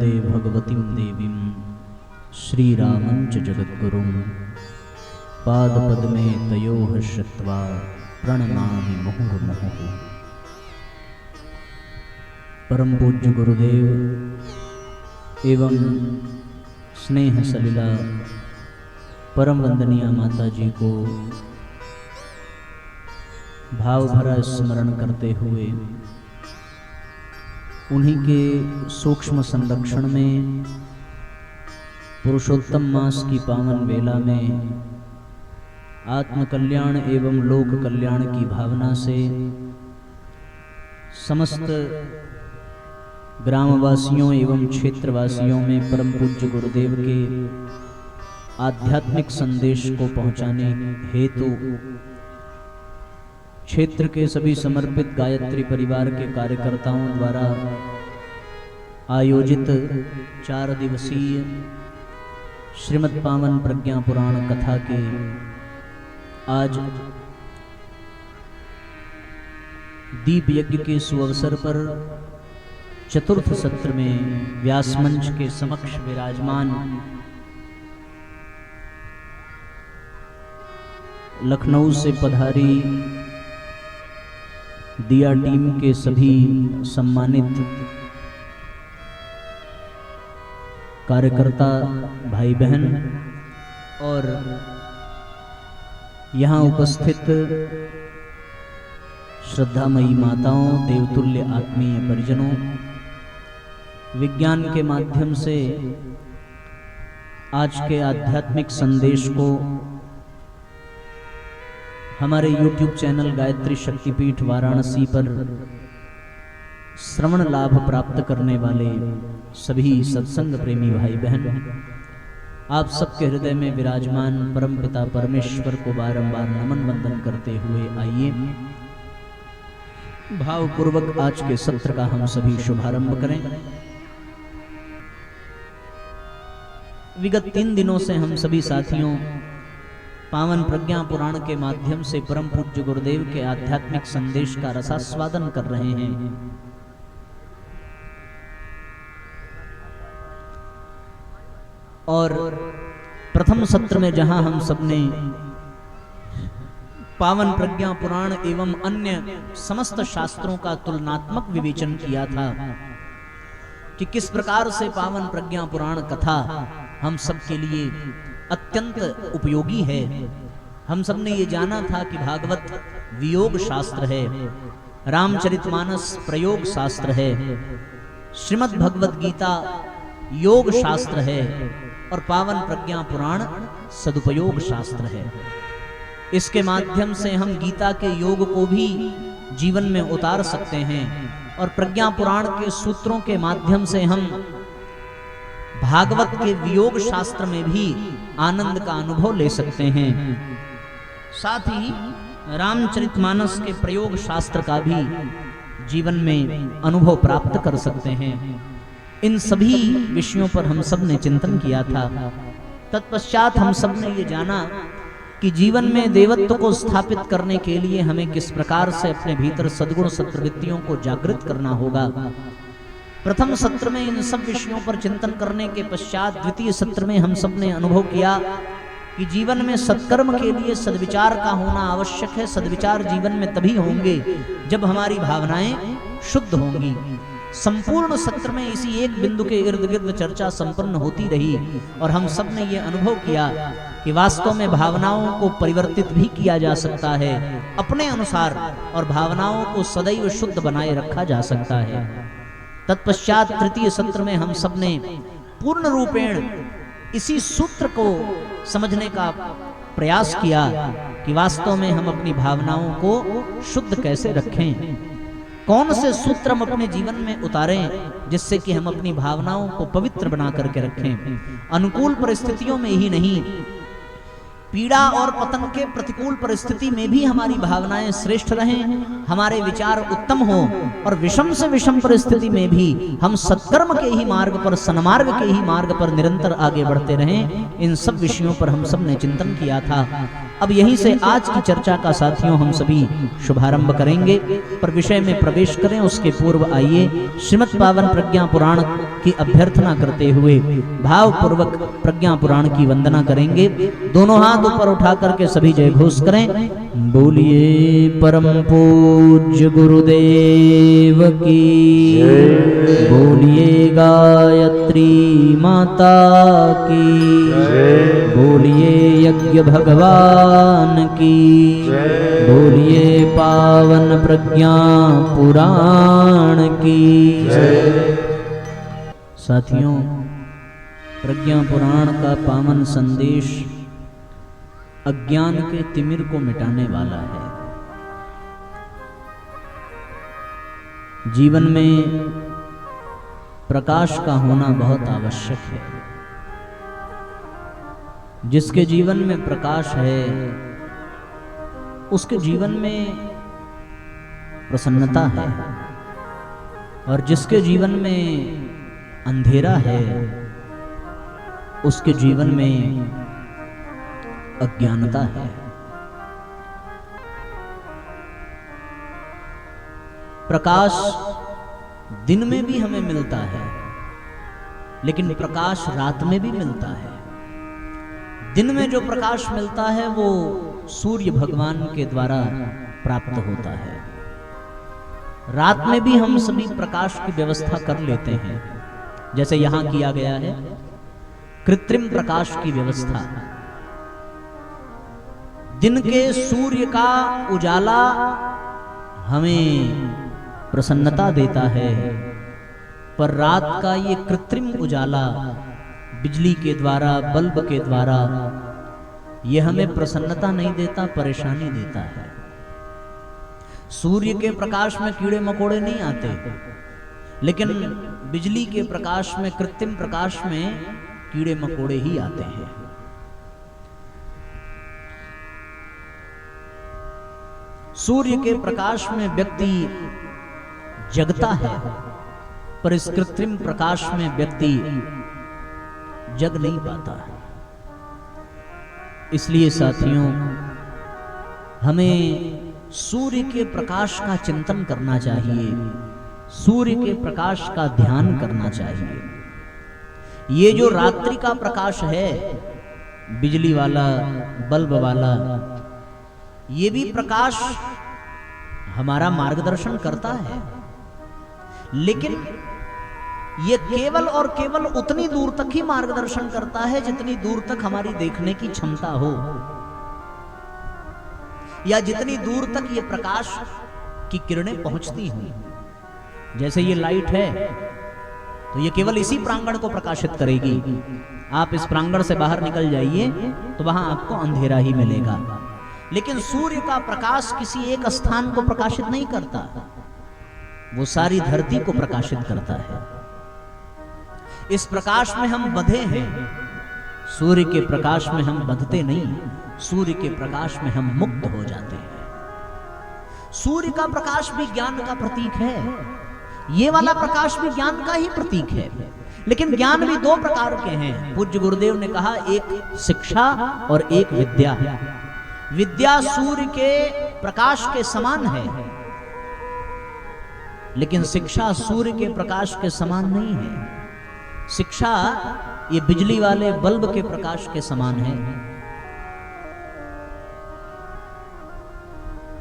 वन्दे भगवतीं देवीं श्रीरामं च जगद्गुरुं पादपद्मे तयोः श्रुत्वा प्रणमामि मुहुर्मुहुः। परम पूज्य गुरुदेव एवं स्नेह सलिला परम वंदनीय माता जी को भाव भरा स्मरण करते हुए उन्हीं के सूक्ष्म संरक्षण में पुरुषोत्तम मास की पावन वेला में आत्म कल्याण एवं लोक कल्याण की भावना से समस्त ग्रामवासियों एवं क्षेत्रवासियों में परम पूज्य गुरुदेव के आध्यात्मिक संदेश को पहुंचाने हेतु क्षेत्र के सभी समर्पित गायत्री परिवार के कार्यकर्ताओं द्वारा आयोजित 4 दिवसीय श्रीमद् पावन प्रज्ञा पुराण कथा के आज दीप यज्ञ के सुअवसर पर चतुर्थ सत्र में व्यास मंच के समक्ष विराजमान लखनऊ से पधारी दिया टीम के सभी सम्मानित कार्यकर्ता भाई बहन और यहाँ उपस्थित श्रद्धामयी माताओं, देवतुल्य आत्मीय परिजनों, विज्ञान के माध्यम से आज के आध्यात्मिक संदेश को हमारे YouTube चैनल गायत्री शक्तिपीठ वाराणसी पर श्रवण लाभ प्राप्त करने वाले सभी सत्संग प्रेमी भाई बहन, आप सबके हृदय में विराजमान परमपिता परमेश्वर को बारंबार नमन वंदन करते हुए आइए भावपूर्वक आज के सत्र का हम सभी शुभारंभ करें। विगत 3 दिनों से हम सभी साथियों पावन प्रज्ञा पुराण के माध्यम से परम पूज्य गुरुदेव के आध्यात्मिक संदेश का रसास्वादन कर रहे हैं। और प्रथम सत्र में जहां हम सबने पावन प्रज्ञा पुराण एवं अन्य समस्त शास्त्रों का तुलनात्मक विवेचन किया था कि किस प्रकार से पावन प्रज्ञा पुराण कथा हम सबके लिए अत्यंत उपयोगी है। हम सबने ये जाना था कि भागवत वियोग शास्त्र है, रामचरितमानस प्रयोग शास्त्र है, श्रीमद् भगवत गीता योग शास्त्र है और पावन प्रज्ञा पुराण सदुपयोग शास्त्र है। इसके माध्यम से हम गीता के योग को भी जीवन में उतार सकते हैं और प्रज्ञा पुराण के सूत्रों के माध्यम से हम भागवत के वियोग शास्त्र में भी आनंद का अनुभव ले सकते हैं। साथ ही रामचरितमानस के प्रयोग शास्त्र का भी जीवन में अनुभव प्राप्त कर सकते हैं। इन सभी विषयों पर हम सब ने चिंतन किया था। तत्पश्चात हम सब ने ये जाना कि जीवन में देवत्व को स्थापित करने के लिए हमें किस प्रकार से अपने भीतर सद्गुण सत्प्रवृत्तियों को जागृत करना होगा। प्रथम सत्र में इन सब विषयों पर चिंतन करने के पश्चात द्वितीय सत्र में हम सब ने अनुभव किया कि जीवन में सत्कर्म के लिए सद्विचार का होना आवश्यक है। सद्विचार जीवन में तभी होंगे जब हमारी भावनाएं शुद्ध होंगी। संपूर्ण सत्र में इसी एक बिंदु के इर्द गिर्द चर्चा संपन्न होती रही और हम सब ने ये अनुभव किया कि वास्तव में भावनाओं को परिवर्तित भी किया जा सकता है अपने अनुसार और भावनाओं को सदैव शुद्ध बनाए रखा जा सकता है। तत्पश्चात तृतीय सत्र में हम सब ने पूर्ण रूपेण इसी सूत्र को समझने का प्रयास किया कि वास्तव में हम अपनी भावनाओं को शुद्ध कैसे रखें, कौन से सूत्र हम अपने जीवन में उतारें जिससे कि हम अपनी भावनाओं को पवित्र बना करके रखें। अनुकूल परिस्थितियों में ही नहीं, पीड़ा और पतन के प्रतिकूल परिस्थिति में भी हमारी भावनाएं श्रेष्ठ रहें, हमारे विचार उत्तम हो और विषम से विषम परिस्थिति में भी हम सत्कर्म के ही मार्ग पर, सन्मार्ग के ही मार्ग पर निरंतर आगे बढ़ते रहें। इन सब विषयों पर हम सब ने चिंतन किया था। अब यहीं से आज की चर्चा का साथियों हम सभी शुभारंभ करेंगे, पर विषय में प्रवेश करें उसके पूर्व आइए श्रीमद् पावन प्रज्ञा पुराण की अभ्यर्थना करते हुए भाव पूर्वक प्रज्ञा पुराण की वंदना करेंगे। दोनों हाथ ऊपर उठा करके सभी जय घोष करें। बोलिए परम पूज्य गुरुदेव की, बोलिए गायत्री माता की, बोलिए यज्ञ भगवान की, बोलिए पावन प्रज्ञा पुराण की। साथियों, प्रज्ञा पुराण का पावन संदेश अज्ञान के तिमिर को मिटाने वाला है। जीवन में प्रकाश का होना बहुत आवश्यक है। जिसके जीवन में प्रकाश है उसके जीवन में प्रसन्नता है, और जिसके जीवन में अंधेरा है उसके जीवन में अज्ञानता है। प्रकाश दिन में भी हमें मिलता है, लेकिन प्रकाश रात में भी मिलता है। दिन में जो प्रकाश मिलता है वो सूर्य भगवान के द्वारा प्राप्त होता है। रात में भी हम सभी प्रकाश की व्यवस्था कर लेते हैं, जैसे यहां किया गया है कृत्रिम प्रकाश की व्यवस्था। दिन के सूर्य का उजाला हमें प्रसन्नता देता है, पर रात का ये कृत्रिम उजाला बिजली के द्वारा, बल्ब के द्वारा, ये हमें प्रसन्नता नहीं देता, परेशानी देता है। सूर्य के प्रकाश में कीड़े मकोड़े नहीं आते, लेकिन बिजली के प्रकाश में, कृत्रिम प्रकाश में कीड़े मकोड़े ही आते हैं। सूर्य के प्रकाश में व्यक्ति जगता है, पर इस कृत्रिम प्रकाश में व्यक्ति जग नहीं पाता है। इसलिए साथियों, हमें सूर्य के प्रकाश का चिंतन करना चाहिए, सूर्य के प्रकाश का ध्यान करना चाहिए। ये जो रात्रि का प्रकाश है, बिजली वाला, बल्ब वाला, ये भी प्रकाश हमारा मार्गदर्शन करता है, लेकिन ये केवल और केवल उतनी दूर तक ही मार्गदर्शन करता है जितनी दूर तक हमारी देखने की क्षमता हो, या जितनी दूर तक ये प्रकाश की किरणें पहुंचती हों। जैसे ये लाइट है तो ये केवल इसी प्रांगण को प्रकाशित करेगी। आप इस प्रांगण से बाहर निकल जाइए तो वहां आपको अंधेरा ही मिलेगा। लेकिन सूर्य का प्रकाश किसी एक स्थान को प्रकाशित नहीं करता, वो सारी धरती को प्रकाशित करता है। इस प्रकाश में हम बंधे हैं, सूर्य के प्रकाश में हम बंधते नहीं, सूर्य के प्रकाश में हम मुक्त हो जाते हैं। सूर्य का प्रकाश भी ज्ञान का प्रतीक है, ये वाला प्रकाश भी ज्ञान का ही प्रतीक है। लेकिन ज्ञान भी दो प्रकार के हैं। पूज्य गुरुदेव ने कहा, एक शिक्षा और एक विद्या। विद्या सूर्य के प्रकाश के समान है, लेकिन शिक्षा सूर्य के प्रकाश के समान नहीं है। शिक्षा ये बिजली वाले बल्ब के प्रकाश के समान है।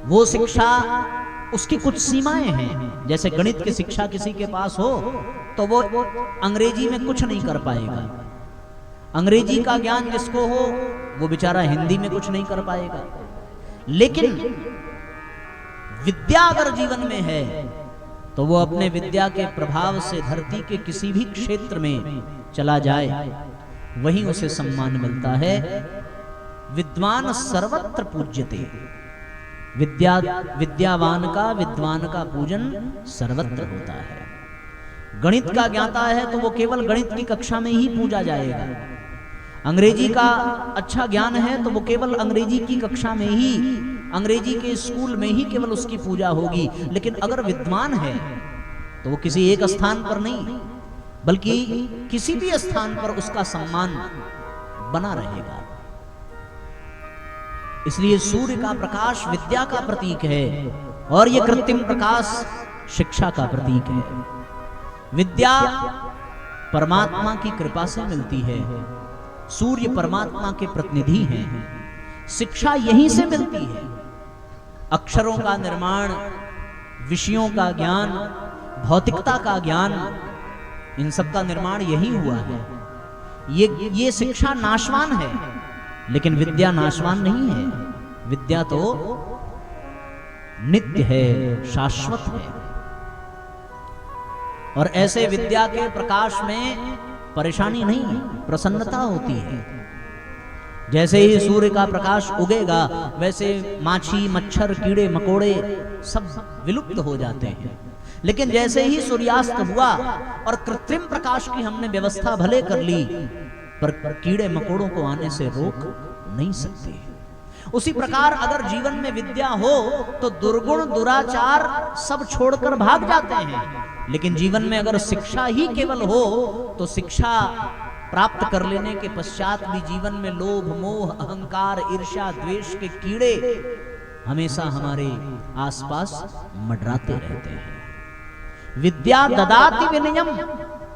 वो शिक्षा, उसकी कुछ सीमाएं हैं। जैसे गणित की शिक्षा किसी के पास हो तो वो अंग्रेजी में कुछ नहीं कर पाएगा। अंग्रेजी का ज्ञान जिसको हो वो बेचारा हिंदी में कुछ नहीं कर पाएगा। लेकिन विद्या अगर जीवन में है तो वो अपने विद्या के प्रभाव से धरती के किसी भी क्षेत्र में चला जाए, वहीं उसे सम्मान मिलता है। विद्वान सर्वत्र पूज्यते। विद्यावान का, विद्वान का पूजन सर्वत्र होता है। गणित का ज्ञाता है तो वो केवल गणित की कक्षा में ही पूजा जाएगा। अंग्रेजी का अच्छा ज्ञान है तो वो केवल अंग्रेजी की कक्षा में ही, अंग्रेजी के स्कूल में ही केवल उसकी पूजा होगी। लेकिन अगर विद्वान है तो वो किसी एक स्थान पर नहीं, बल्कि किसी भी स्थान पर उसका सम्मान बना रहेगा। इसलिए सूर्य का प्रकाश विद्या का प्रतीक है और यह कृत्रिम प्रकाश शिक्षा का प्रतीक है। विद्या परमात्मा की कृपा से मिलती है, सूर्य परमात्मा के प्रतिनिधि हैं। शिक्षा यहीं से मिलती है। अक्षरों का निर्माण, विषयों का ज्ञान, भौतिकता का ज्ञान, इन सब का निर्माण यही हुआ है। ये शिक्षा नाशवान है, लेकिन विद्या नाशवान नहीं है। विद्या तो नित्य है, शाश्वत है। और ऐसे विद्या के प्रकाश में परेशानी नहीं है, प्रसन्नता होती है। जैसे ही सूर्य का प्रकाश उगेगा, वैसे माछी, मच्छर, कीड़े मकोड़े सब विलुप्त हो जाते हैं। लेकिन जैसे ही सूर्यास्त हुआ और कृत्रिम प्रकाश की हमने व्यवस्था भले कर ली, पर कीड़े मकोड़ों को आने से रोक नहीं सकते। उसी प्रकार अगर जीवन में विद्या हो तो दुर्गुण दुराचार सब छोड़कर भाग जाते हैं। लेकिन जीवन में अगर शिक्षा ही केवल हो तो शिक्षा प्राप्त कर लेने के पश्चात भी जीवन में लोभ, मोह, अहंकार, ईर्ष्या, द्वेष के कीड़े हमेशा हमारे आसपास मंडराते रहते हैं। विद्या ददाति विनयम,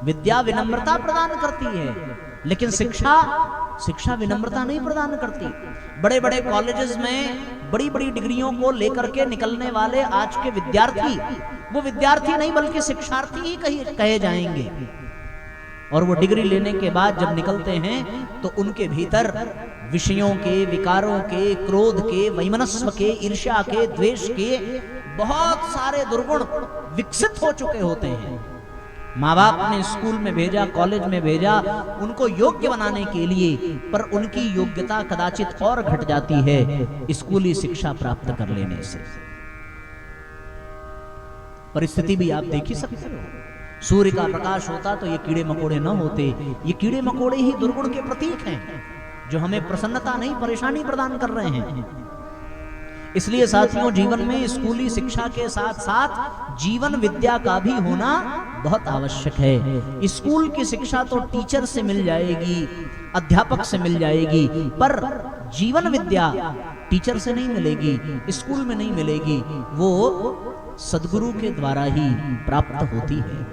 विद्या विनम्रता प्रदान करती है, लेकिन शिक्षा विनम्रता नहीं प्रदान करती। बड़े बड़े कॉलेजेस में बड़ी बड़ी डिग्रियों को लेकर के निकलने वाले आज के विद्यार्थी, वो विद्यार्थी नहीं बल्कि शिक्षार्थी ही कहे जाएंगे। और वो डिग्री लेने के बाद जब निकलते हैं तो उनके भीतर विषयों के, विकारों के, क्रोध के, वैमनस्व के, ईर्ष्या के, द्वेष के बहुत सारे दुर्गुण विकसित हो चुके होते हैं। माँ बाप ने स्कूल में भेजा, कॉलेज में भेजा उनको योग्य बनाने के लिए, पर उनकी योग्यता कदाचित और घट जाती है स्कूली शिक्षा प्राप्त कर लेने से। परिस्थिति भी आप देख ही सकते हो। सूर्य का प्रकाश होता तो ये कीड़े मकोड़े न होते। ये कीड़े मकोड़े ही दुर्गुण के प्रतीक हैं, जो हमें प्रसन्नता नहीं परेशानी प्रदान कर रहे हैं। इसलिए साथियों, जीवन में स्कूली शिक्षा के साथ साथ जीवन विद्या का भी होना बहुत आवश्यक है। स्कूल की शिक्षा तो टीचर से मिल जाएगी, अध्यापक से मिल जाएगी, पर जीवन विद्या टीचर से नहीं मिलेगी, स्कूल में नहीं मिलेगी। वो सद्गुरु के द्वारा ही प्राप्त होती है।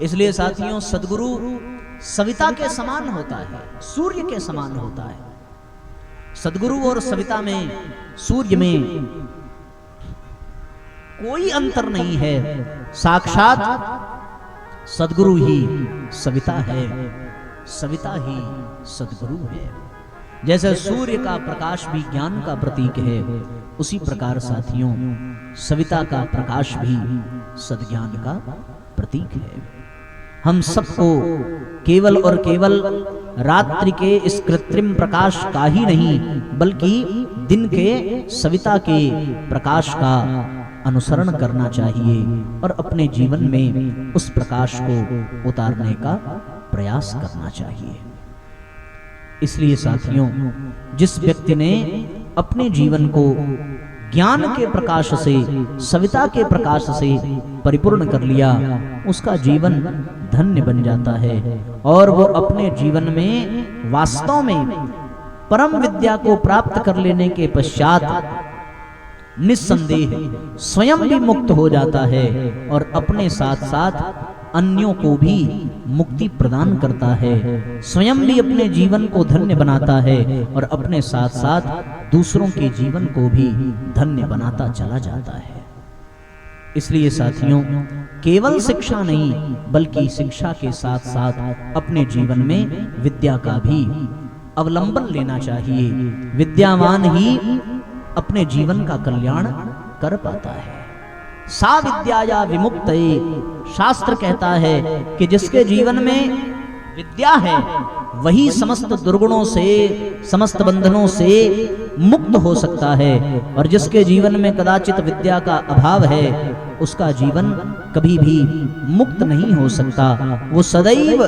इसलिए साथियों, सद्गुरु सविता के समान होता है, सूर्य के समान होता है। सद्गुरु और सविता में, सूर्य में कोई अंतर नहीं है। साक्षात सद्गुरु ही सविता है, सविता ही सद्गुरु है। जैसे सूर्य का प्रकाश भी ज्ञान का प्रतीक है, उसी प्रकार साथियों सविता का प्रकाश भी सद्ज्ञान का प्रतीक है। हम सबको केवल और केवल रात्रि के इस कृत्रिम प्रकाश का ही नहीं, बल्कि दिन के सविता के प्रकाश का अनुसरण करना चाहिए और अपने जीवन में उस प्रकाश को उतारने का प्रयास करना चाहिए। इसलिए साथियों, जिस व्यक्ति ने अपने जीवन को ज्ञान के प्रकाश से, सविता के प्रकाश से परिपूर्ण कर लिया, उसका जीवन धन्य बन जाता है और वो अपने जीवन में वास्तव में परम विद्या को प्राप्त कर लेने के पश्चात निस्संदेह स्वयं भी मुक्त हो जाता है और अपने साथ साथ अन्यों को भी मुक्ति प्रदान करता है, स्वयं भी अपने जीवन को धन्य बनाता है और अपने साथ साथ दूसरों के जीवन को भी धन्य बनाता चला जाता है। इसलिए साथियों, केवल शिक्षा नहीं बल्कि शिक्षा के साथ साथ अपने जीवन में विद्या का भी अवलंबन लेना चाहिए। विद्यावान ही अपने जीवन का कल्याण कर पाता है। सा विद्याया विमुक्तये, शास्त्र कहता है कि जिसके जीवन में विद्या है वही समस्त दुर्गुणों से, समस्त बंधनों से मुक्त हो सकता है, और जिसके जीवन में कदाचित विद्या का अभाव है उसका जीवन कभी भी मुक्त नहीं हो सकता। वो सदैव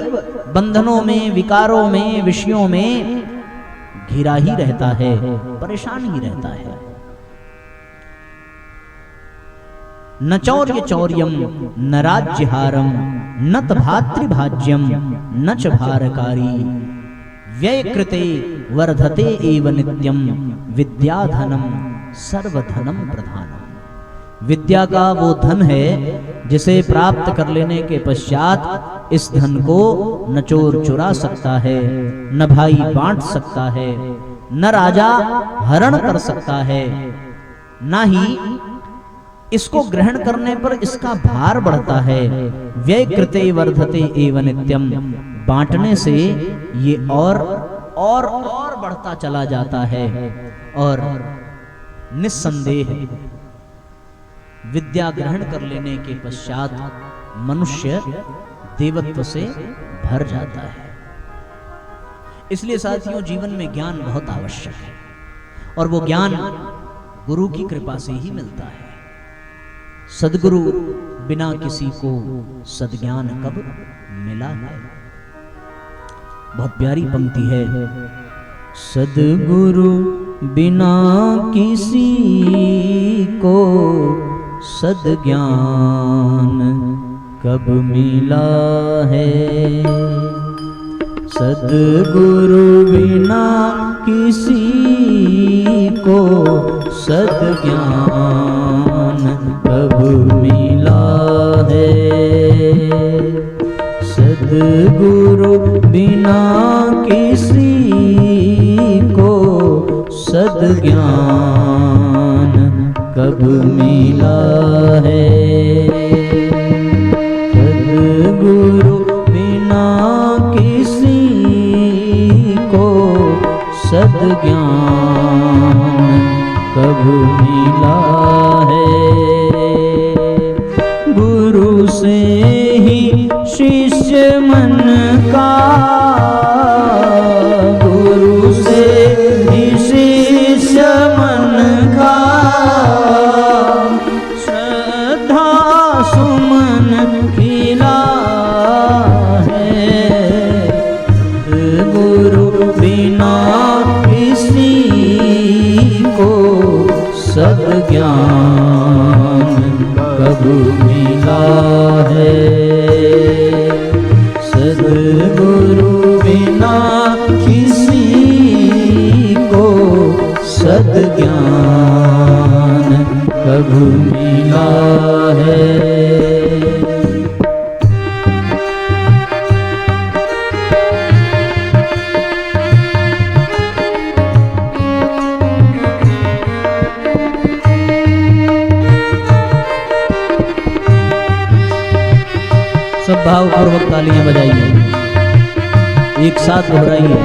बंधनों में, विकारों में, विषयों में घिरा ही रहता है, परेशान ही रहता है। न चौर्य चौर्यम न राज्यहारम न भातृभाज्यम न च भारकारी व्यय कृते वर्धते एव नित्यम विद्याधनम सर्वधनम प्रधानम। विद्या का वो धन है जिसे प्राप्त कर लेने के पश्चात इस धन को न चोर चुरा सकता है, न भाई बांट सकता है, न राजा हरण कर सकता है, न ही इसको ग्रहण करने पर इसका भार बढ़ता है। व्यय कृते वर्धते एव नित्यम, बांटने से ये और बढ़ता चला जाता है। और निस्संदेह विद्या ग्रहण कर लेने के पश्चात मनुष्य देवत्व से भर जाता है। इसलिए साथियों, जीवन में ज्ञान बहुत आवश्यक है और वो ज्ञान गुरु की कृपा से ही मिलता है। सद्गुरु बिना किसी को सद्ज्ञान कब मिला है। बहुत प्यारी पंक्ति है, सद्गुरु बिना किसी को सद्ज्ञान कब मिला है। सद्गुरु बिना किसी को सद्ज्ञान कब मिला है। सद्गुरु बिना किसी को सद्ज्ञान कब मिला है। सद्गुरु बिना किसी को सद्ज्ञान कब मिला है। गुरु से ही शिष्य मन का, गुरु से ही शिष्य मन का श्रद्धा सुमन खिला है। गुरु बिना किसी को सद्ज्ञान कब मिला है। सद्गुरु बिना किसी को सद्ज्ञान कब मिला है। सब भावपूर्वक तालियां बजाइए, एक साथ दोहराइए।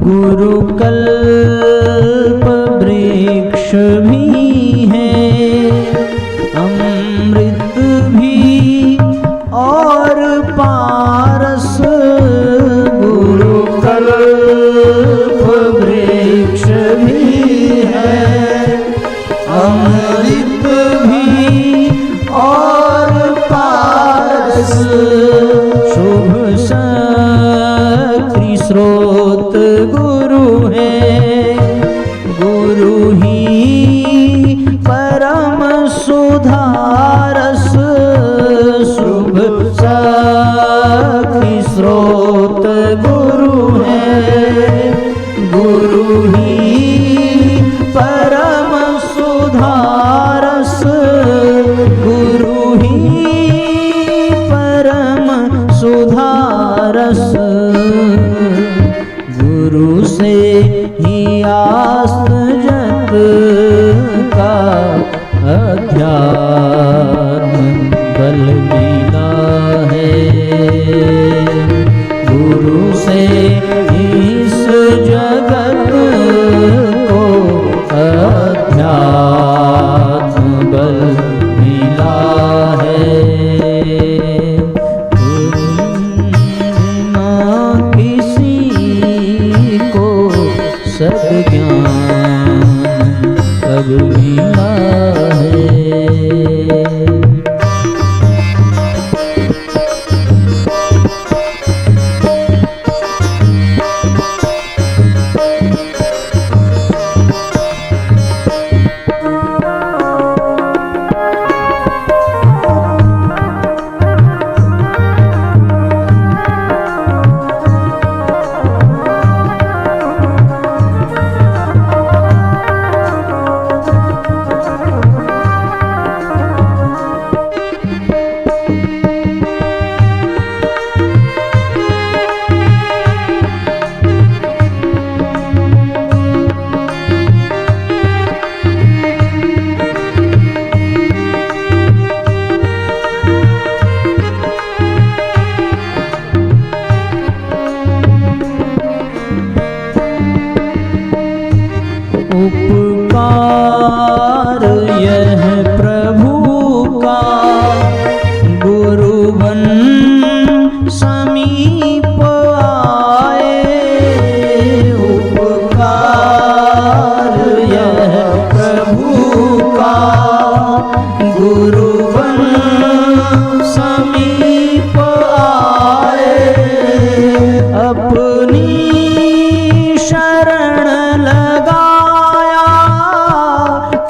गुरु कल्प वृक्ष भी है, अमृत भी और पारस। गुरु कल्प वृक्ष भी है, अमृत भी और पारस। शुभ शक्ति स्रोत गुरु है, गुरु ही परम सुधारस। शुभ शक्ति स्रोत गुरु है, गुरु ही परम सुधारस। गुरु ही परम सुधारस। गुरु से ही आस्त जग का अध्यात्म बल मिला है। गुरु से इस जगत को अध्यात्म बल मिला है। सद्ज्ञान कब मिला है। गुरुवन समीप आए, अपनी शरण लगाया,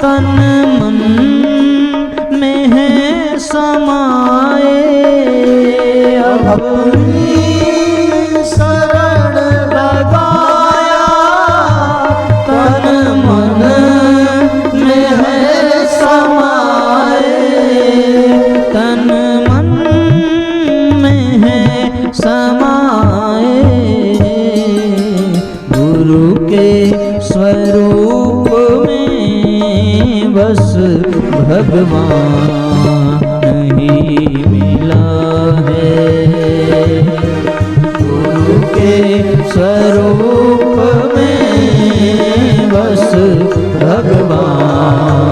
तन मन में है समाए, अपनी शरण लगाया, तन मन में है समाए, तन मन में है समाए, गुरु के स्वरूप में बस भगवान ही मिला है, गुरु के स्वरूप में बस भगवान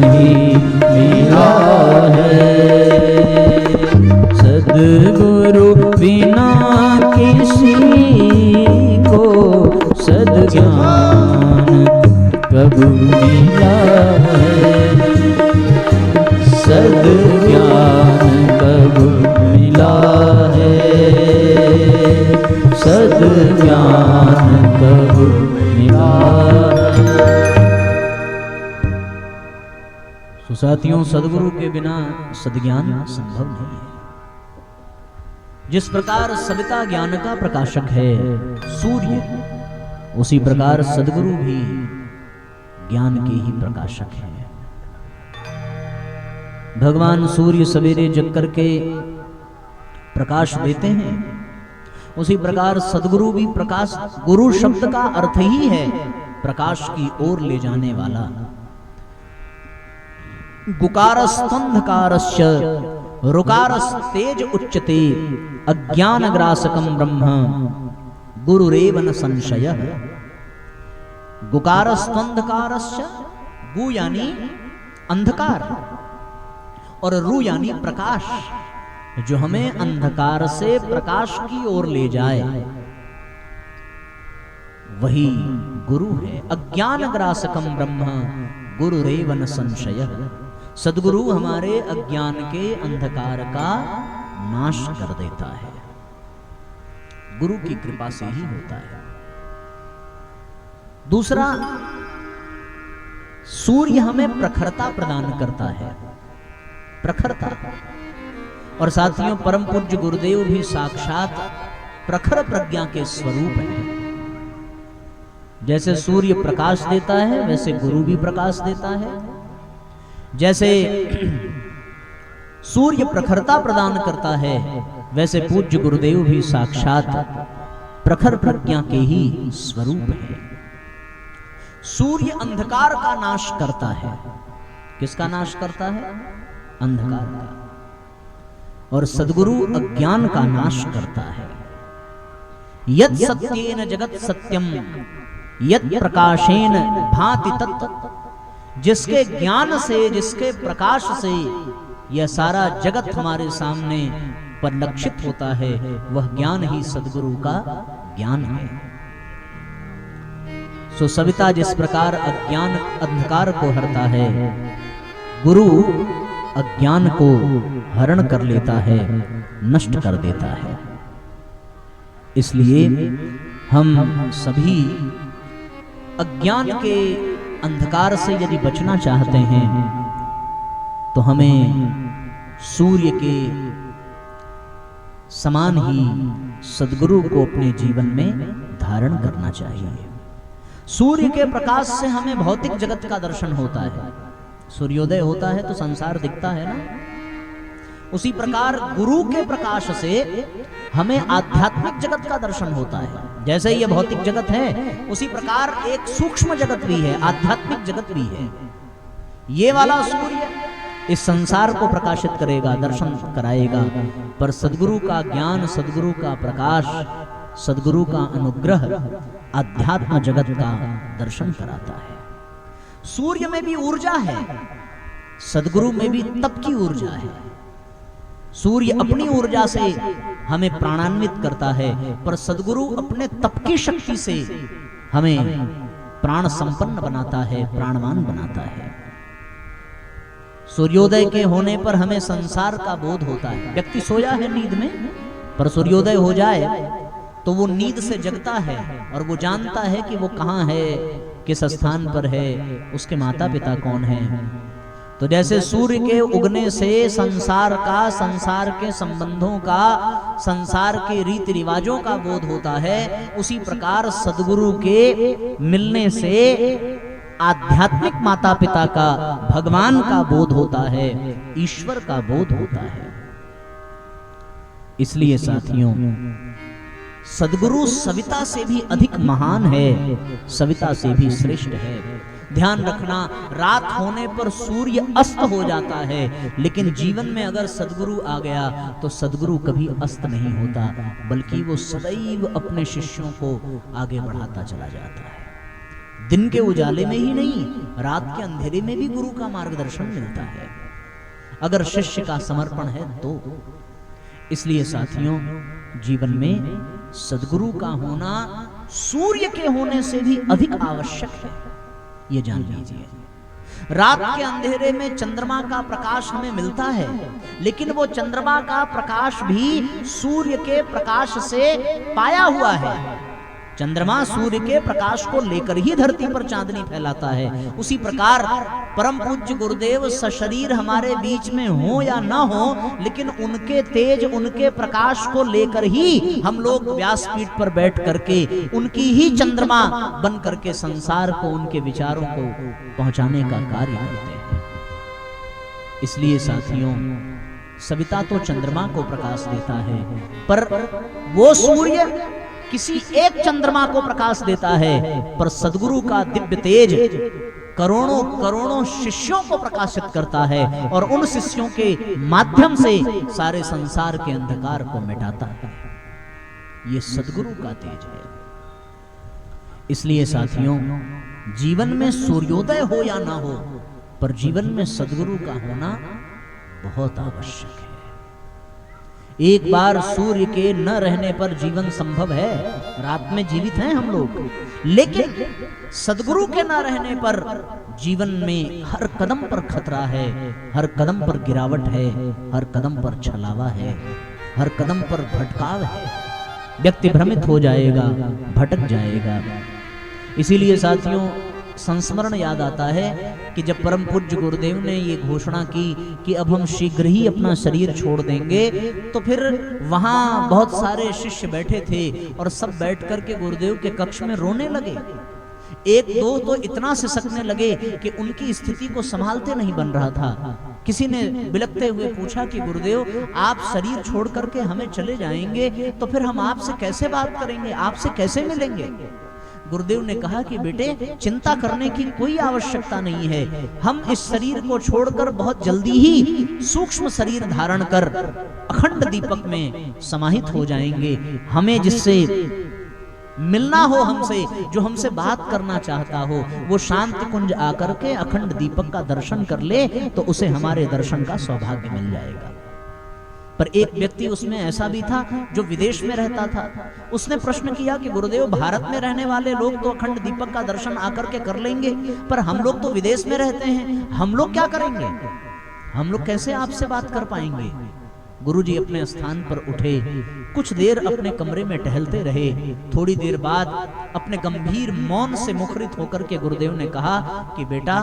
ही मिला है, सद्गुरु बिना किसी को सद्ज्ञान कब मिला है, सद्ज्ञान कब मिला है, सद्ज्ञान कब मिला है। तो साथियों, सद्गुरु के बिना सद्ज्ञान संभव नहीं है। जिस प्रकार सविता ज्ञान का प्रकाशक है सूर्य, उसी प्रकार सद्गुरु भी ज्ञान के ही प्रकाशक है। भगवान सूर्य सवेरे जग करके प्रकाश देते हैं, उसी प्रकार सद्गुरु भी प्रकाश, गुरु शब्द का अर्थ ही है प्रकाश की ओर ले जाने वाला। गुकारस्तंधकारस्य रुकारस्तेज उच्यते, अज्ञानग्रासकं ब्रह्म गुरुरेव न संशयः। गुकारस्तंधकारस्य, गु यानी अंधकार और रु यानी प्रकाश, जो हमें अंधकार से प्रकाश की ओर ले जाए, वही गुरु है। अज्ञानग्रासकं ब्रह्म गुरुरेव न संशयः। सद्गुरु हमारे अज्ञान के अंधकार का नाश कर देता है, गुरु की कृपा से ही होता है। दूसरा, सूर्य हमें प्रखरता प्रदान करता है, प्रखरता। और साथियों, परम पूज्य गुरुदेव भी साक्षात प्रखर प्रज्ञा के स्वरूप हैं। जैसे सूर्य प्रकाश देता है, वैसे गुरु भी प्रकाश देता है। जैसे सूर्य प्रखरता प्रदान करता है, वैसे पूज्य गुरुदेव भी साक्षात प्रखर प्रज्ञा के ही स्वरूप है। सूर्य अंधकार का नाश करता है। किसका नाश करता है? अंधकार का। और सद्गुरु अज्ञान का नाश करता है। यत् सत्येन जगत सत्यम यत् प्रकाशेन भाति तत्। जिसके ज्ञान से, जिसके प्रकाश से यह सारा जगत हमारे सामने परिलक्षित होता है, वह ज्ञान ही सद्गुरु का ज्ञान है। सो सविता जिस प्रकार अज्ञान अंधकार को हरता है, गुरु अज्ञान को हरण कर लेता है, नष्ट कर देता है। इसलिए हम सभी अज्ञान के अंधकार से यदि बचना चाहते हैं, तो हमें सूर्य के समान ही सद्गुरु को अपने जीवन में धारण करना चाहिए। सूर्य के प्रकाश से हमें भौतिक जगत का दर्शन होता है। सूर्योदय होता है तो संसार दिखता है ना। उसी प्रकार गुरु के प्रकाश से हमें आध्यात्मिक जगत का दर्शन होता है। जैसे ये भौतिक जगत है, उसी प्रकार एक सूक्ष्म जगत भी है, आध्यात्मिक जगत भी है। ये वाला सूर्य इस संसार को प्रकाशित करेगा, दर्शन कराएगा, पर सद्गुरु का ज्ञान, सद्गुरु का प्रकाश, सद्गुरु का अनुग्रह अध्यात्म जगत का दर्शन कराता है। सूर्य में भी ऊर्जा है, सद्गुरु में भी तप की ऊर्जा है। सूर्य अपनी ऊर्जा से हमें प्राणान्वित करता है, पर सद्गुरु अपने तप की शक्ति से हमें प्राण संपन्न बनाता है, प्राणवान बनाता है। सूर्योदय के होने पर हमें संसार का बोध होता है। व्यक्ति सोया है नींद में, पर सूर्योदय हो जाए तो वो नींद से जगता है और वो जानता है कि वो कहाँ है, किस स्थान पर है, उसके माता पिता कौन है। तो जैसे सूर्य के उगने से संसार का, संसार के संबंधों का, संसार के रीति रिवाजों का बोध होता है, उसी प्रकार सद्गुरु के मिलने से आध्यात्मिक माता पिता का, भगवान का बोध होता है, ईश्वर का बोध होता है। इसलिए साथियों, सद्गुरु सविता से भी अधिक महान है, सविता से भी श्रेष्ठ है। ध्यान रखना, रात होने पर सूर्य अस्त हो जाता है, लेकिन जीवन में अगर सद्गुरु आ गया तो सद्गुरु कभी अस्त नहीं होता, बल्कि वो सदैव अपने शिष्यों को आगे बढ़ाता चला जाता है। दिन के उजाले में ही नहीं, रात के अंधेरे में भी गुरु का मार्गदर्शन मिलता है, अगर शिष्य का समर्पण है तो। इसलिए साथियों, जीवन में सद्गुरु का होना सूर्य के होने से भी अधिक आवश्यक है, ये जान लीजिए। रात के अंधेरे में चंद्रमा का प्रकाश हमें मिलता है, लेकिन वो चंद्रमा का प्रकाश भी सूर्य के प्रकाश से पाया हुआ है। चंद्रमा सूर्य के प्रकाश को लेकर ही धरती पर चांदनी फैलाता है। उसी प्रकार परम पूज्य गुरुदेव सशरीर हमारे बीच में हो या ना हो, लेकिन उनके तेज, उनके प्रकाश को लेकर ही हम लोग व्यासपीठ पर बैठ करके उनकी ही चंद्रमा बन करके संसार को, उनके विचारों को पहुंचाने का कार्य करते हैं। इसलिए साथियों, सविता तो चंद्रमा को प्रकाश देता है, पर वो सूर्य किसी एक चंद्रमा को प्रकाश देता है, पर सद्गुरु का दिव्य तेज करोड़ों करोड़ों शिष्यों को प्रकाशित करता है और उन शिष्यों के माध्यम से सारे संसार के अंधकार को मिटाता है। ये सद्गुरु का तेज है। इसलिए साथियों, जीवन में सूर्योदय हो या ना हो, पर जीवन में सद्गुरु का होना बहुत आवश्यक है। एक बार सूर्य के न रहने पर जीवन संभव है, रात में जीवित हैं हम लोग, लेकिन सद्गुरु के न रहने पर जीवन में हर कदम पर खतरा है, हर कदम पर गिरावट है, हर कदम पर छलावा है, हर कदम पर भटकाव है। व्यक्ति भ्रमित हो जाएगा, भटक जाएगा। इसीलिए साथियों, संस्मरण याद आता है कि जब परम पूज्य गुरुदेव ने ये घोषणा की कि अब हम शीघ्र ही अपना शरीर छोड़ देंगे, तो फिर वहां बहुत सारे शिष्य बैठे थे और सब बैठ करके गुरुदेव के कक्ष में रोने लगे। एक दो तो इतना सिसकने लगे कि उनकी स्थिति को संभालते नहीं बन रहा था। किसी ने बिलखते हुए पूछा कि गुरुदेव, आप शरीर छोड़ करके हमें चले जाएंगे तो फिर हम आपसे कैसे बात करेंगे, आपसे कैसे मिलेंगे? गुरुदेव ने कहा कि बेटे, चिंता करने की कोई आवश्यकता नहीं है। हम इस शरीर को छोड़कर बहुत जल्दी ही सूक्ष्म शरीर धारण कर अखंड दीपक में समाहित हो जाएंगे। हमें जिससे मिलना हो, हमसे जो हमसे बात करना चाहता हो, वो शांत कुंज आकर के अखंड दीपक का दर्शन कर ले तो उसे हमारे दर्शन का सौभाग्य मिल जाएगा। पर एक व्यक्ति उसमें ऐसा भी था जो विदेश में रहता था। उसने प्रश्न किया कि गुरुदेव, भारत में रहने वाले लोग तो अखंड दीपक का दर्शन आकर के कर लेंगे, पर हम लोग तो विदेश में रहते हैं, हम लोग क्या करेंगे? हम लोग कैसे आपसे बात कर पाएंगे? गुरुजी अपने स्थान पर उठे, कुछ देर अपने कमरे में टहलते रहे। थोड़ी देर बाद अपने गंभीर मौन से मुखरित होकर के गुरुदेव ने कहा कि बेटा,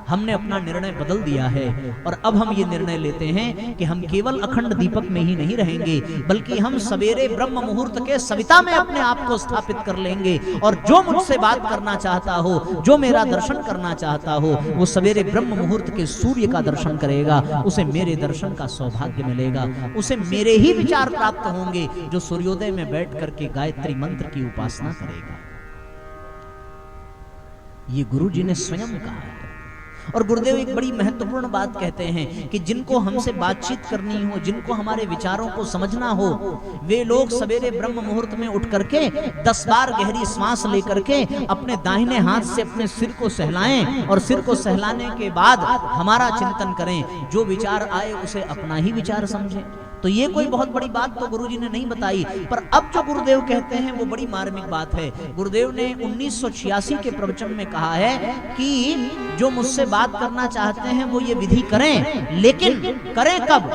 हमने अपना निर्णय बदल दिया है और अब हम ये निर्णय लेते हैं कि हम केवल अखंड दीपक में ही नहीं रहेंगे, बल्कि हम सवेरे ब्रह्म मुहूर्त के सविता में अपने आप को स्थापित कर लेंगे और जो मुझसे बात करना चाहता हो, जो मेरा दर्शन करना चाहता हो, वो सवेरे ब्रह्म मुहूर्त के सूर्य का दर्शन करेगा, उसे मेरे दर्शन का सौभाग्य मिलेगा, उसे मेरे ही विचार प्राप्त होंगे जो सूर्योदय में बैठ करके गायत्री मंत्र की उपासना करेगा। ये गुरु जी ने स्वयं कहा है। और गुरुदेव एक बड़ी महत्वपूर्ण बात कहते हैं कि जिनको हमसे बातचीत करनी हो, जिनको हमारे विचारों को समझना हो, वे लोग सवेरे ब्रह्म मुहूर्त में उठ करके 10 बार गहरी सांस लेकर के अपने दाहिने हाथ से अपने सिर को सहलाएं और सिर को सहलाने के बाद हमारा चिंतन करें। जो विचार आए उसे अपना ही विचार समझें। तो ये कोई बहुत बड़ी बात तो गुरुजी ने नहीं बताई, पर अब जो गुरुदेव कहते हैं वो बड़ी मार्मिक बात है। गुरुदेव ने 1986 के प्रवचन में कहा है कि जो मुझसे बात करना चाहते हैं वो ये विधि करें, लेकिन करें कब?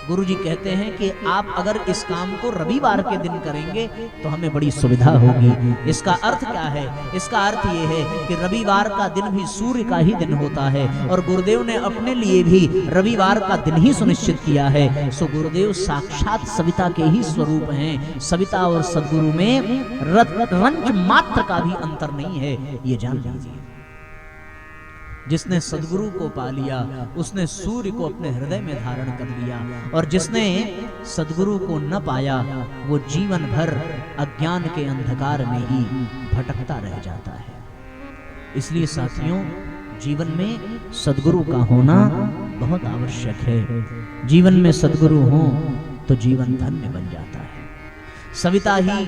गुरुजी कहते हैं कि आप अगर इस काम को रविवार के दिन करेंगे तो हमें बड़ी सुविधा होगी। इसका अर्थ क्या है? इसका अर्थ ये है कि रविवार का दिन भी सूर्य का ही दिन होता है और गुरुदेव ने अपने लिए भी रविवार का दिन ही सुनिश्चित किया है। सो गुरुदेव साक्षात सविता के ही स्वरूप हैं। सविता और सद्गुरु में रंच मात्र का भी अंतर नहीं है, ये जान लीजिए। जिसने सद्गुरु को पा लिया उसने सूर्य को अपने हृदय में धारण कर लिया, और जिसने सद्गुरु को न पाया वो जीवन भर अज्ञान के अंधकार में ही भटकता रह जाता है। इसलिए साथियों, जीवन में सद्गुरु का होना बहुत आवश्यक है। जीवन में सद्गुरु हो तो जीवन धन्य बन जाता है। सविता ही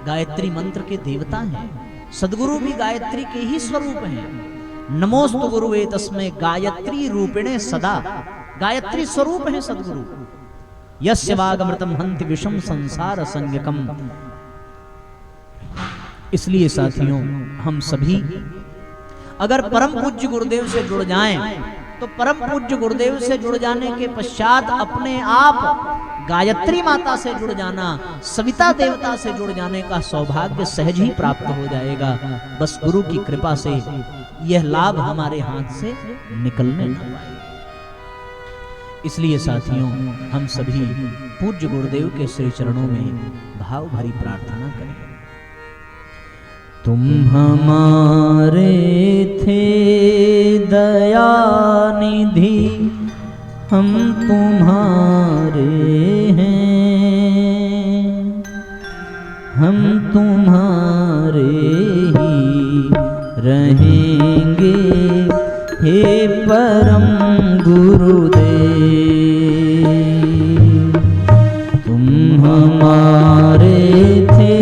गायत्री मंत्र के देवता हैं, सद्गुरु भी गायत्री के ही स्वरूप हैं। नमोस्तु गुरुवे तस्मै गायत्री रूपिणे सदा। गायत्री स्वरूप है सद्गुरु। यस्य वागमृतम हन्ति विषम संसार संज्ञकम। इसलिए साथियों, हम सभी अगर परम पूज्य गुरुदेव से जुड़ जाएं तो परम पूज्य गुरुदेव से जुड़ जाने के पश्चात अपने आप गायत्री माता से जुड़ जाना, सविता देवता से जुड़ जाने का सौभाग्य सहज ही प्राप्त हो जाएगा। बस गुरु की कृपा से यह लाभ हमारे हाथ से निकलने न पाए। इसलिए साथियों, हम सभी पूज्य गुरुदेव के श्री चरणों में भाव भरी प्रार्थना करें। तुम हमारे थे दयानिधि, हम तुम्हारे हैं, हम तुम्हारे ही रहेंगे हे परम गुरुदेव। तुम हमारे थे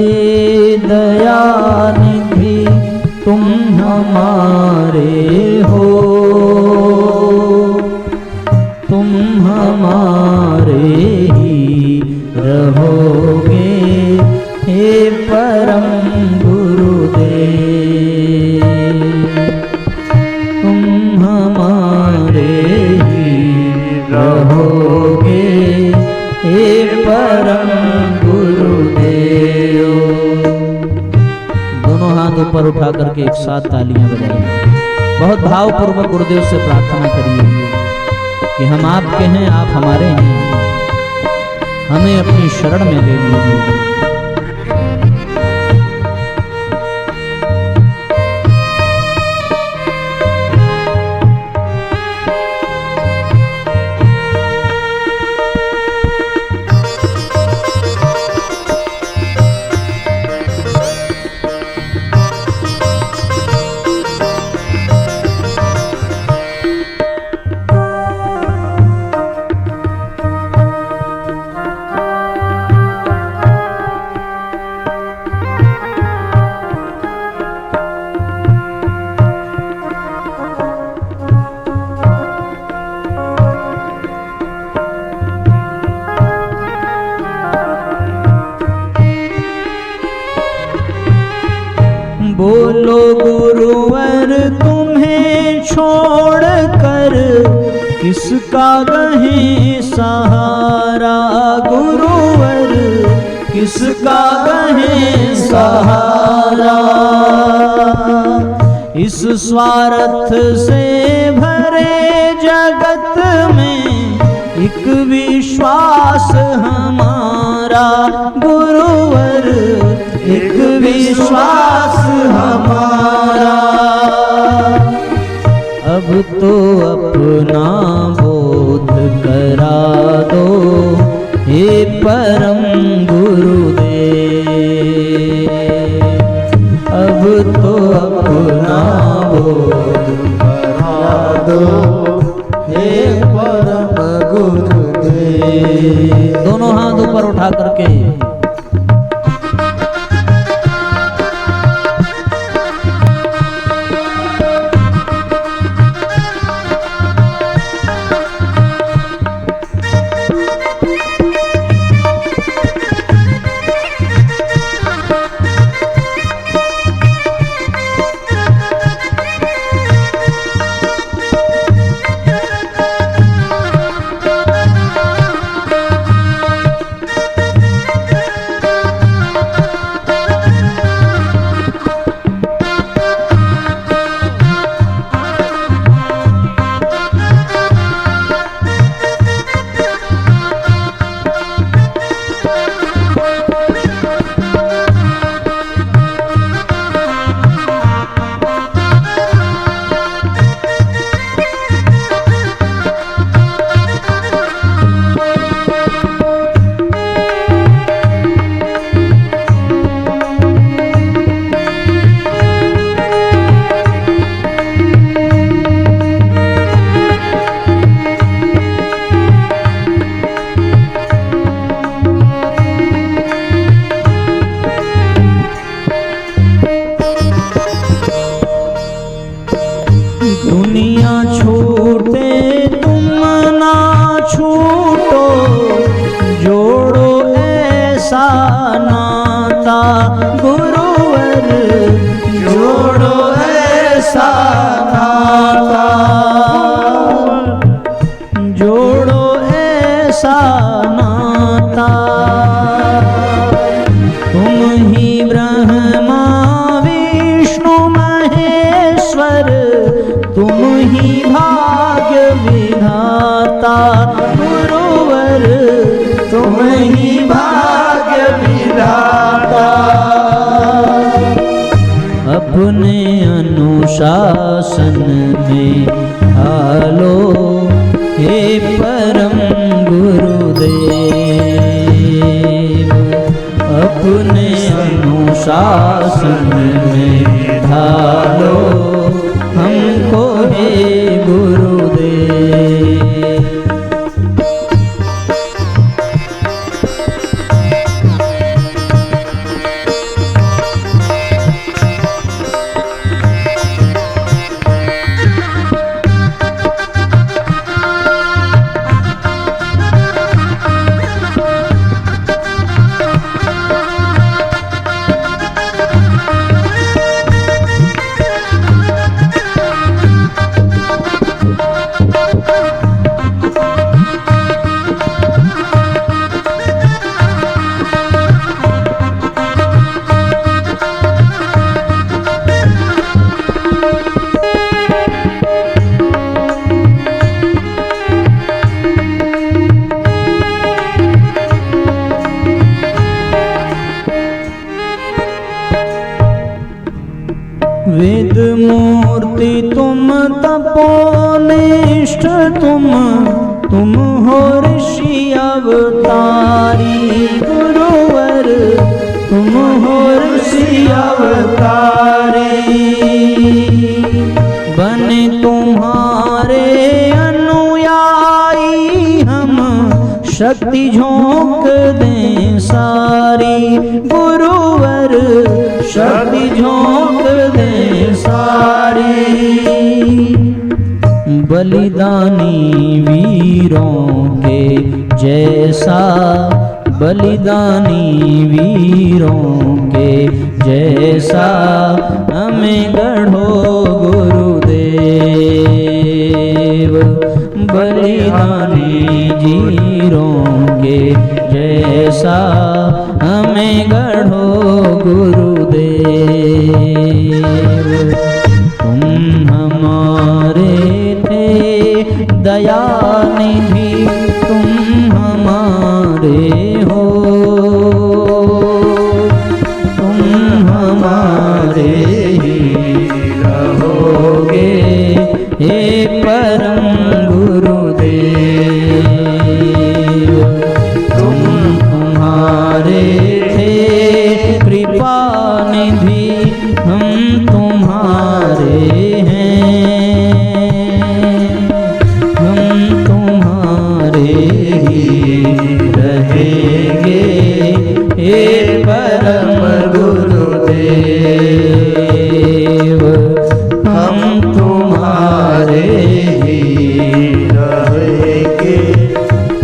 दयानिधि, तुम हमारे हो, तुम हमारे ही रहोगे हे परम गुरुदेव। तुम हमारे ही रहोगे हे परम गुरुदेव। दोनों हाथ ऊपर उठा करके एक साथ तालियां बजाइए। बहुत भावपूर्वक गुरुदेव से प्रार्थना करिए कि हम आपके हैं, आप हमारे हैं, हमें अपनी शरण में ले लीजिए। बोलो गुरुवर तुम्हें छोड़ कर किसका गहे सहारा, गुरुवर किसका गहे सहारा। इस स्वार्थ से भरे जगत में एक विश्वास हमारा, गुरुवर एक विश्वास हमारा। अब तो अपना बोध करा दो हे परम गुरुदेव। अब तो अपना बोध करा दो हे परम गुरुदेव। दोनों हाथ ऊपर उठा करके दुनिया छूटे तुम ना छूटो, जोड़ो ऐसा नाता गुरुवर, जोड़ो ऐसा नाता, जोड़ो ऐसा नाता। तुम ही ब्रह्मा विष्णु महेश्वर, तुम ही भाग्य विधाता गुरुवर, तुम ही भाग्य विधाता। अपने अनुशासन में ढालो हे परम गुरुदेव, अपने अनुशासन में ढालो हमको हे गुरुदेव। वेद मूर्ति तुम तपोनिष्ठ तुम हो ऋषि अवतारी गुरुवर, तुम हो ऋषि अवतारी। बने तुम्हारे अनुयायी हम, शक्ति झोंक दें सारी गुरुवर, शक्ति झोंक दें सारी। बलिदानी वीरों के जैसा, बलिदानी वीरों के जैसा हमें गढ़ो गुरुदेव, बलिदानी वीरों के जैसा हमें गढ़ो गुरुदेव। तुम हमारे थे दयानिधि, तुम हमारे हो, तुम हमारे ही रहोगे हे परम गुरुदेव। तुम तुम्हारे थे कृपा निधि, हम तुम्हारे हैं, हम तुम्हारे ही रहेंगे हे परम गुरुदेव, हम तुम्हारे ही रहेंगे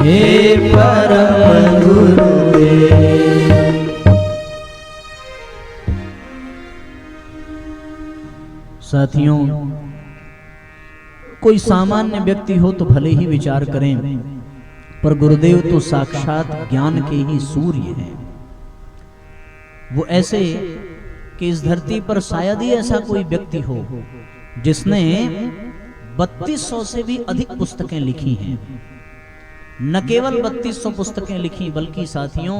हे परम गुरुदेव। साथियों, कोई सामान्य व्यक्ति हो तो भले ही विचार करें, पर गुरुदेव तो साक्षात ज्ञान के ही सूर्य हैं। वो ऐसे कि इस धरती पर शायद ही ऐसा कोई व्यक्ति हो जिसने 3200 से भी अधिक पुस्तकें लिखी हैं। न केवल 3200 पुस्तकें लिखी, बल्कि साथियों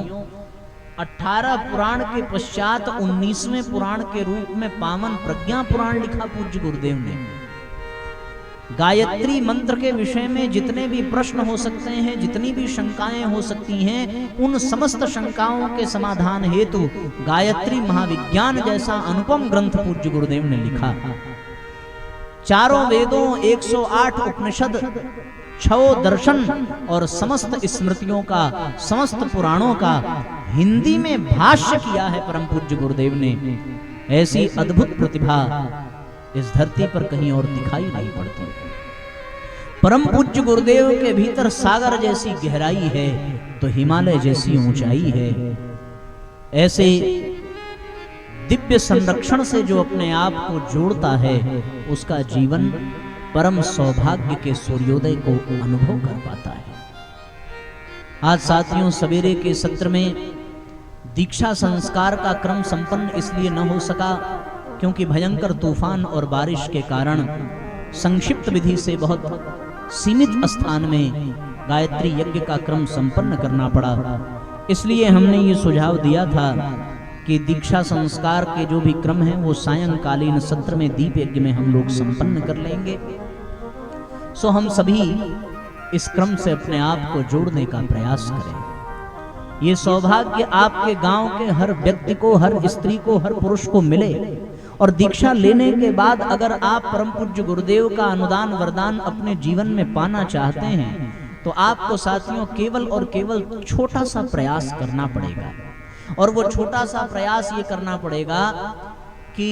18 पुराण के पश्चात 19वें पुराण के रूप में पावन प्रज्ञा पुराण लिखा पूज्य गुरुदेव ने। गायत्री मंत्र के विषय में जितने भी प्रश्न हो सकते हैं, जितनी भी शंकाएं हो सकती हैं, उन समस्त शंकाओं के समाधान हेतु गायत्री महाविज्ञान जैसा अनुपम ग्रंथ पूज्य गुरुदेव ने लिखा। चारों वेदों, 108 उपनिषद, 6 दर्शन और समस्त स्मृतियों का, समस्त पुराणों का हिंदी में भाष्य किया है परम पूज्य गुरुदेव ने। ऐसी अद्भुत प्रतिभा इस धरती पर कहीं और दिखाई नहीं पड़ती। परम पूज्य गुरुदेव के भीतर सागर जैसी गहराई है तो हिमालय जैसी ऊंचाई है। ऐसे दिव्य संरक्षण से जो अपने आप को जोड़ता है उसका जीवन परम सौभाग्य के सूर्योदय को अनुभव कर पाता है। आज साथियों, सवेरे के सत्र में दीक्षा संस्कार का क्रम संपन्न इसलिए न हो सका क्योंकि भयंकर तूफान और बारिश के कारण संक्षिप्त विधि से बहुत सीमित स्थान में गायत्री यज्ञ का क्रम संपन्न करना पड़ा। इसलिए हमने ये सुझाव दिया था कि दीक्षा संस्कार के जो भी क्रम हैं वो सायंकालीन सत्र में दीप यज्ञ में हम लोग संपन्न कर लेंगे। सो हम सभी इस क्रम से अपने आप को जोड़ने का प्रयास करें। ये सौभाग्य आपके गांव के हर व्यक्ति को, हर स्त्री को, हर पुरुष को मिले। और दीक्षा लेने के बाद अगर आप परम पूज्य गुरुदेव का अनुदान वरदान अपने जीवन में पाना चाहते हैं तो आपको साथियों केवल और केवल छोटा सा प्रयास करना पड़ेगा। और वो छोटा सा प्रयास ये करना पड़ेगा कि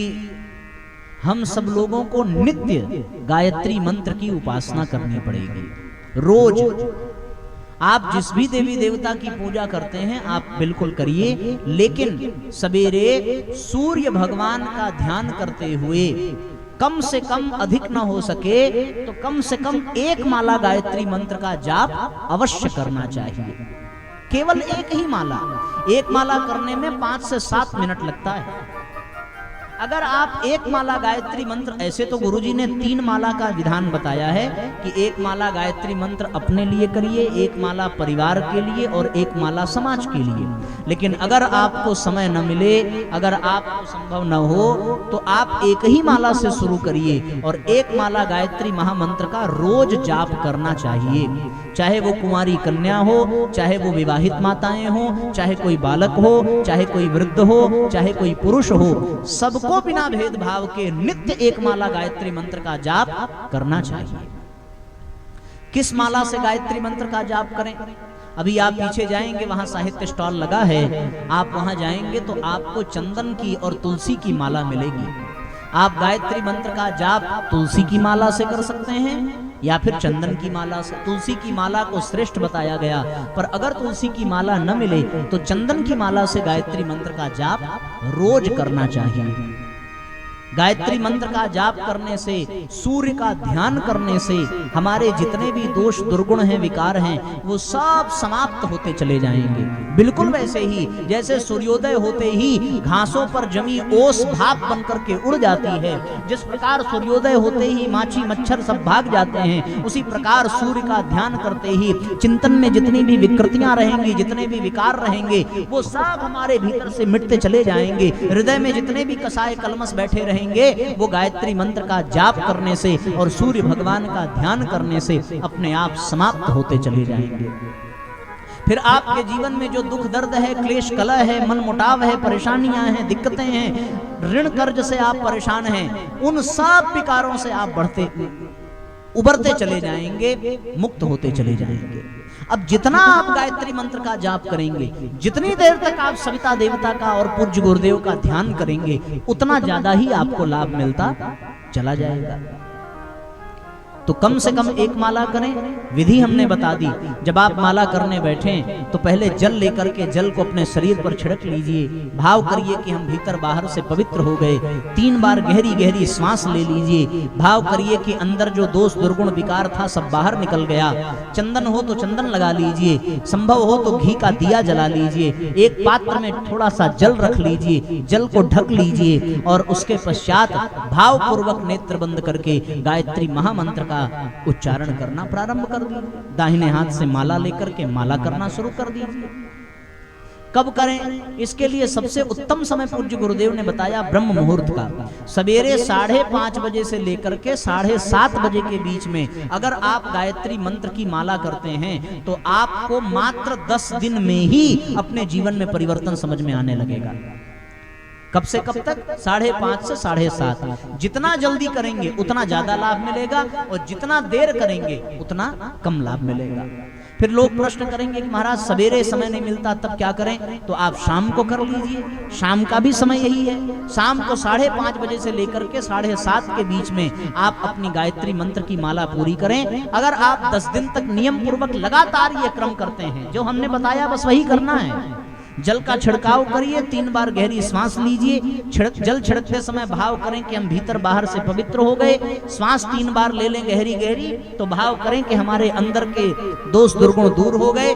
हम सब लोगों को नित्य गायत्री मंत्र की उपासना करनी पड़ेगी। रोज आप जिस भी देवी देवता की पूजा करते हैं आप बिल्कुल करिए, लेकिन सवेरे सूर्य भगवान का ध्यान करते हुए कम से कम, अधिक ना हो सके तो कम से कम 1 माला गायत्री मंत्र का जाप अवश्य करना चाहिए। केवल एक ही माला, 1 माला करने में 5 से 7 मिनट लगता है। अगर आप 1 माला गायत्री मंत्र, ऐसे तो गुरुजी ने 3 माला का विधान बताया है कि 1 माला गायत्री मंत्र अपने लिए करिए, 1 माला परिवार के लिए और 1 माला समाज के लिए। लेकिन अगर आपको समय न मिले, अगर आपको संभव न हो तो आप 1 ही माला से शुरू करिए और 1 माला गायत्री महामंत्र का रोज जाप करना चाहिए। चाहे वो कुंवारी कन्या हो, चाहे वो विवाहित माताएं हो, चाहे कोई बालक हो, चाहे कोई वृद्ध हो, चाहे कोई पुरुष हो, सबको बिना भेदभाव के नित्य 1 माला गायत्री मंत्र का जाप करना चाहिए। किस माला से गायत्री मंत्र का जाप करें? अभी आप पीछे जाएंगे, वहां साहित्य स्टॉल लगा है, आप वहां जाएंगे तो आपको चंदन की और तुलसी की माला मिलेगी। आप गायत्री मंत्र का जाप तुलसी की माला से कर सकते हैं या फिर चंदन की माला से। तुलसी की माला को श्रेष्ठ बताया गया, पर अगर तुलसी की माला न मिले तो चंदन की माला से गायत्री मंत्र का जाप रोज करना चाहिए। गायत्री मंत्र का जाप करने से, सूर्य का ध्यान करने से हमारे जितने भी दोष दुर्गुण हैं, विकार हैं, वो सब समाप्त होते चले जाएंगे। बिल्कुल वैसे ही जैसे सूर्योदय होते ही घासों पर जमी ओस भाप बनकर के उड़ जाती है, जिस प्रकार सूर्योदय होते ही माछी मच्छर सब भाग जाते हैं, उसी प्रकार सूर्य का ध्यान करते ही चिंतन में जितनी भी विकृतियां रहेंगी, जितने भी विकार रहेंगे, वो सब हमारे भीतर से मिटते चले जाएंगे। हृदय में जितने भी कसाय कलमश बैठे रहेंगे वो गायत्री मंत्र का जाप करने से और सूर्य भगवान का ध्यान करने से अपने आप समाप्त होते चले जाएंगे। फिर आपके जीवन में जो दुख दर्द है, क्लेश कलह है, मन मुटाव है, परेशानियां हैं, दिक्कतें हैं, ऋण कर्ज से आप परेशान हैं, उन सब विकारों से आप उबरते चले जाएंगे, मुक्त होते चले जाएंगे। अब जितना आप गायत्री मंत्र का जाप करेंगे, जितनी देर तक आप सविता देवता का और पूज्य गुरुदेव का ध्यान करेंगे, उतना ज्यादा ही आपको लाभ मिलता चला जाएगा। तो कम से कम 1 माला करें। विधि हमने बता दी। जब आप माला करने बैठें तो पहले जल लेकर के जल को अपने शरीर पर छिड़क लीजिए। भाव करिए कि हम भीतर बाहर से पवित्र हो गए। 3 बार गहरी गहरी सांस ले लीजिए। भाव करिए कि अंदर जो दोष दुर्गुण विकार था सब बाहर निकल गया। चंदन हो तो चंदन लगा लीजिए, संभव हो तो घी का दिया जला लीजिए। एक पात्र में थोड़ा सा जल रख लीजिए, जल को ढक लीजिए और उसके पश्चात भाव पूर्वक नेत्र बंद करके गायत्री महामंत्र उच्चारण करना प्रारंभ कर दीजिए। दाहिने हाथ से माला लेकर के माला करना शुरू कर दीजिए। कब करें? इसके लिए सबसे उत्तम समय पूज्य गुरुदेव ने बताया ब्रह्म मुहूर्त का। सवेरे 5:30 बजे से लेकर के 7:30 बजे के बीच में अगर आप गायत्री मंत्र की माला करते हैं तो आपको मात्र 10 दिन में ही अपने जीवन में परिवर्तन समझ में आने लगेगा। कब से कब तक? 5:30 से 7:30। जितना जल्दी करेंगे उतना ज्यादा लाभ मिलेगा और जितना देर करेंगे उतना कम लाभ मिलेगा। फिर लोग प्रश्न करेंगे कि महाराज सवेरे समय नहीं मिलता तब क्या करें, तो आप शाम को कर लीजिए, शाम का भी समय यही है। शाम को 5:30 बजे से लेकर के 7:30 के बीच में आप अपनी गायत्री मंत्र की माला पूरी करें। अगर आप 10 दिन तक नियम पूर्वक लगातार ये क्रम करते हैं, जो हमने बताया बस वही करना है। जल का छिड़काव करिए, 3 बार गहरी सांस लीजिए, जल छिड़कते समय भाव करें कि हम भीतर बाहर से पवित्र हो गए। श्वास 3 बार ले लें गहरी गहरी, तो भाव करें कि हमारे अंदर के दोष दुर्गुण दूर हो गए।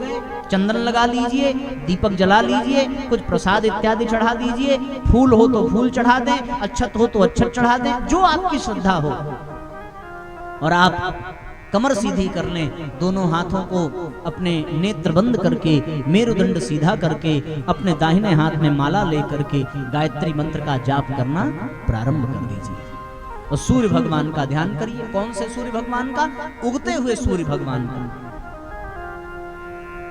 चंदन लगा लीजिए, दीपक जला लीजिए, कुछ प्रसाद इत्यादि चढ़ा दीजिए, फूल हो तो फूल चढ़ा दें, अक्षत हो तो अक्षत चढ़ा दें, जो आपकी श्रद्धा हो। और आप कमर सीधी कर लें, दोनों हाथों को अपने नेत्र बंद करके, मेरुदंड सीधा करके, अपने दाहिने हाथ में माला लेकर के गायत्री मंत्र का जाप करना प्रारंभ कर दीजिए। और सूर्य भगवान का ध्यान करिए। कौन से सूर्य भगवान का? उगते हुए सूर्य भगवान का।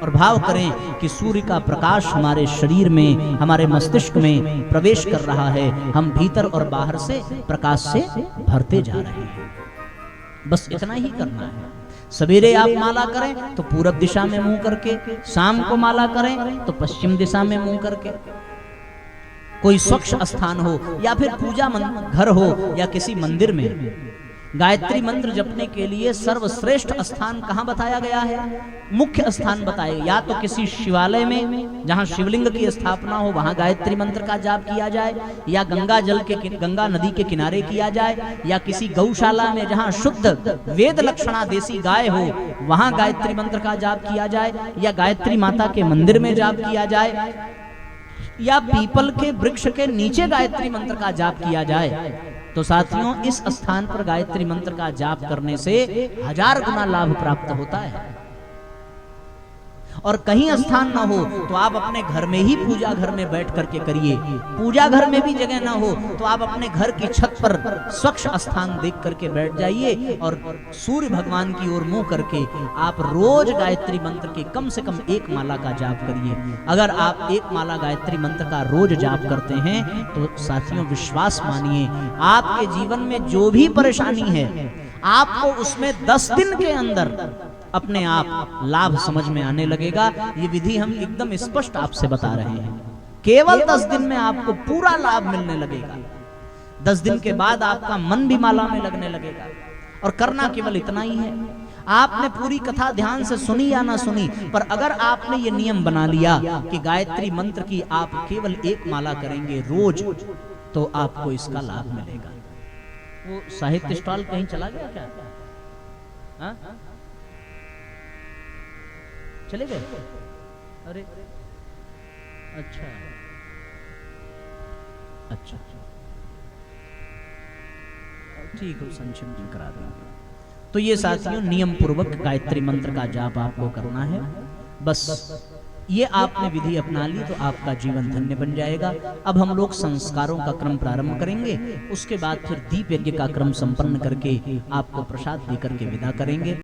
और भाव करें कि सूर्य का प्रकाश हमारे शरीर में, हमारे मस्तिष्क में प्रवेश कर रहा है। हम भीतर और बाहर से प्रकाश से भरते जा रहे हैं। बस इतना ही करना है। सवेरे आप माला करें तो पूरब दिशा में मुंह करके, शाम को माला करें तो पश्चिम दिशा में मुंह करके। कोई स्वच्छ स्थान हो या फिर पूजा घर हो या किसी मंदिर में, गायत्री मंत्र जपने के लिए सर्वश्रेष्ठ स्थान कहाँ बताया गया है? मुख्य स्थान बताया, या तो किसी शिवालय में जहाँ शिवलिंग की स्थापना हो वहाँ गायत्री मंत्र का जाप किया जाए, या गंगा नदी के किनारे किया जाए, या किसी गौशाला में जहाँ शुद्ध वेद लक्षणा देसी गाय हो वहाँ गायत्री मंत्र का जाप किया जाए, या गायत्री माता के मंदिर में जाप किया जाए, या पीपल के वृक्ष के नीचे गायत्री मंत्र का जाप किया जाए। तो साथियों, इस स्थान पर गायत्री मंत्र का जाप करने से 1000 गुना लाभ प्राप्त होता है। और कहीं स्थान ना हो तो आप अपने घर में ही पूजा घर में बैठ करके करिए। पूजा घर में भी जगह ना हो तो आप अपने घर की छत पर स्वच्छ स्थान देख करके बैठ जाइए और सूर्य भगवान की ओर मुंह करके आप रोज गायत्री मंत्र की कम से कम 1 माला का जाप करिए। अगर आप 1 माला गायत्री मंत्र का रोज जाप करते हैं तो साथियों विश्वास मानिए, आपके जीवन में जो भी परेशानी है आपको उसमें 10 दिन के अंदर अपने आप लाभ समझ में आने लगेगा। ये विधि हम एकदम स्पष्ट आपसे बता रहे हैं। केवल 10 दिन में आपको पूरा लाभ मिलने लगेगा। 10 दिन के बाद आपका मन भी माला में लगने लगेगा। और करना केवल इतना ही है। आपने पूरी कथा ध्यान से सुनी या ना सुनी, पर अगर आपने ये नियम बना लिया कि गायत्री मंत्र की आप केवल 1 माला करेंगे रोज, तो आपको इसका लाभ मिलेगा। वो साहित्य स्टॉल कहीं चला गया क्या? हा? चले गए? अरे अच्छा अच्छा, ठीक है, संक्षिप्त करा देंगे। तो ये साथियों नियम पूर्वक गायत्री मंत्र का जाप आपको करना है। बस ये आपने विधि अपना ली तो आपका जीवन धन्य बन जाएगा। अब हम लोग संस्कारों का क्रम प्रारंभ करेंगे, उसके बाद फिर दीप यज्ञ का क्रम संपन्न करके आपको प्रसाद देकर के विदा करेंगे।